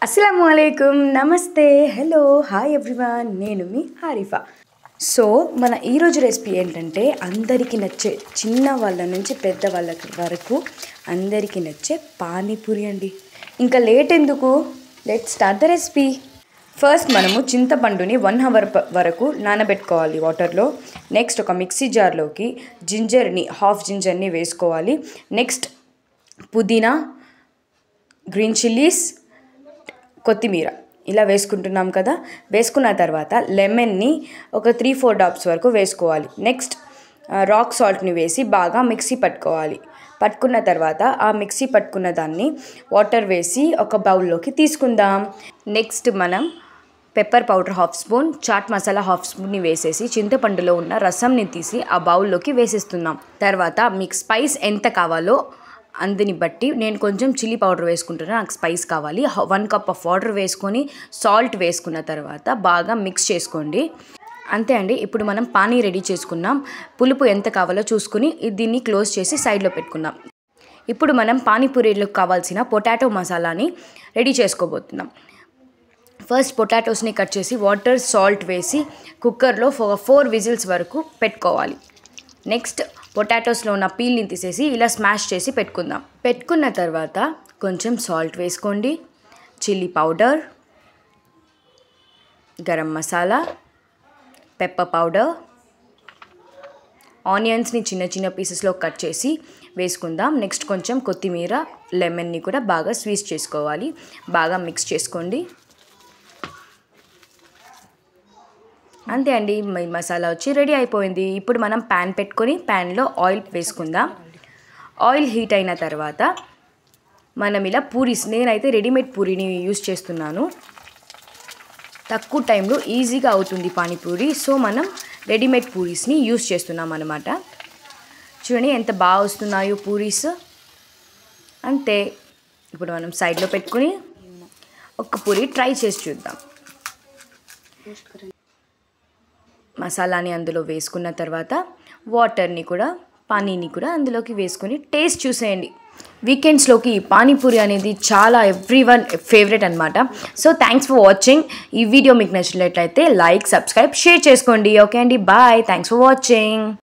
అస్సలాముఅలైకుం, నమస్తే, hello, hi everyone. నేను మీ Arifa. So మన ఈరోజు రెసిపీ ఏంటంటే అందరికీ నచ్చే, చిన్న వాళ్ళ నుంచి పెద్ద వాళ్ళ వరకు అందరికీ నచ్చే పానీపూరి అండి. ఇంకా లేట్ ఎందుకు, let's start the recipe. First మనము చింతపండుని 1 అవర్ వరకు నానబెట్టుకోవాలి వాటర్లో. నెక్స్ట్ ఒక మిక్సీ జార్లోకి హాఫ్ జింజర్ని వేసుకోవాలి. నెక్స్ట్ పుదీనా, గ్రీన్ చిల్లీస్, కొత్తిమీర ఇలా వేసుకుంటున్నాం కదా. వేసుకున్న తర్వాత లెమన్ని ఒక 3-4 డ్రాప్స్ వరకు వేసుకోవాలి. నెక్స్ట్ రాక్ సాల్ట్ని వేసి బాగా మిక్సీ పట్టుకోవాలి. పట్టుకున్న తర్వాత ఆ మిక్సీ పట్టుకున్న దాన్ని వాటర్ వేసి ఒక బౌల్లోకి తీసుకుందాం. నెక్స్ట్ మనం pepper powder 1/2 spoon, chaat masala 1/2 స్పూన్ని వేసేసి చింతపండులో ఉన్న రసంని తీసి ఆ బౌల్లోకి వేసేస్తున్నాం. తర్వాత మీకు స్పైస్ ఎంత కావాలో అందుని బట్టి, నేను కొంచెం చిల్లీ పౌడర్ వేసుకుంటున్నాను, నాకు స్పైస్ కావాలి. 1 కప్ ఆఫ్ వాటర్ వేసుకొని సాల్ట్ వేసుకున్న తర్వాత బాగా మిక్స్ చేసుకోండి. అంతే అండి. ఇప్పుడు మనం పానీ రెడీ చేసుకున్నాం. పులుపు ఎంత కావాలో చూసుకుని దీన్ని క్లోజ్ చేసి సైడ్లో పెట్టుకుందాం. ఇప్పుడు మనం పానీపూరీలకు కావాల్సిన పొటాటో మసాలాని రెడీ చేసుకోబోతున్నాం. ఫస్ట్ పొటాటోస్ని కట్ చేసి వాటర్, సాల్ట్ వేసి కుక్కర్లో 4 విజిల్స్ వరకు పెట్టుకోవాలి. నెక్స్ట్ పొటాటోస్లో ఉన్న పీల్ని తీసేసి ఇలా స్మాష్ చేసి పెట్టుకుందాం. పెట్టుకున్న తర్వాత కొంచెం సాల్ట్ వేసుకోండి, chilli powder, garam masala, pepper powder, ఆనియన్స్ని చిన్న చిన్న పీసెస్లో కట్ చేసి వేసుకుందాం. నెక్స్ట్ కొంచెం కొత్తిమీర, లెమన్ని కూడా బాగా స్క్వీజ్ చేసుకోవాలి. బాగా మిక్స్ చేసుకోండి. అంతే అండి, మసాలా వచ్చి రెడీ అయిపోయింది. ఇప్పుడు మనం ప్యాన్ పెట్టుకొని ప్యాన్లో ఆయిల్ వేసుకుందాం. ఆయిల్ హీట్ అయిన తర్వాత మనం ఇలా పూరీస్, నేనైతే రెడీమేడ్ పూరీని యూస్ చేస్తున్నాను. తక్కువ టైంలో ఈజీగా అవుతుంది పానీపూరి. సో మనం రెడీమేడ్ పూరీస్ని యూస్ చేస్తున్నాం అన్నమాట. చూడండి ఎంత బాగా వస్తున్నాయో పూరీస్. అంతే. ఇప్పుడు మనం సైడ్లో పెట్టుకుని ఒక పూరి ట్రై చేసి చూద్దాం. మసాలాని అందులో వేసుకున్న తర్వాత వాటర్ని కూడా, పానీని కూడా అందులోకి వేసుకొని టేస్ట్ చూసేయండి. వీకెండ్స్లోకి పానీపూరి అనేది చాలా ఎవ్రీవన్ ఫేవరెట్ అనమాట. So thanks for watching. ఈ వీడియో మీకు నచ్చినట్లయితే లైక్, సబ్స్క్రైబ్, షేర్ చేసుకోండి. ఓకే అండి, బాయ్. Thanks for watching.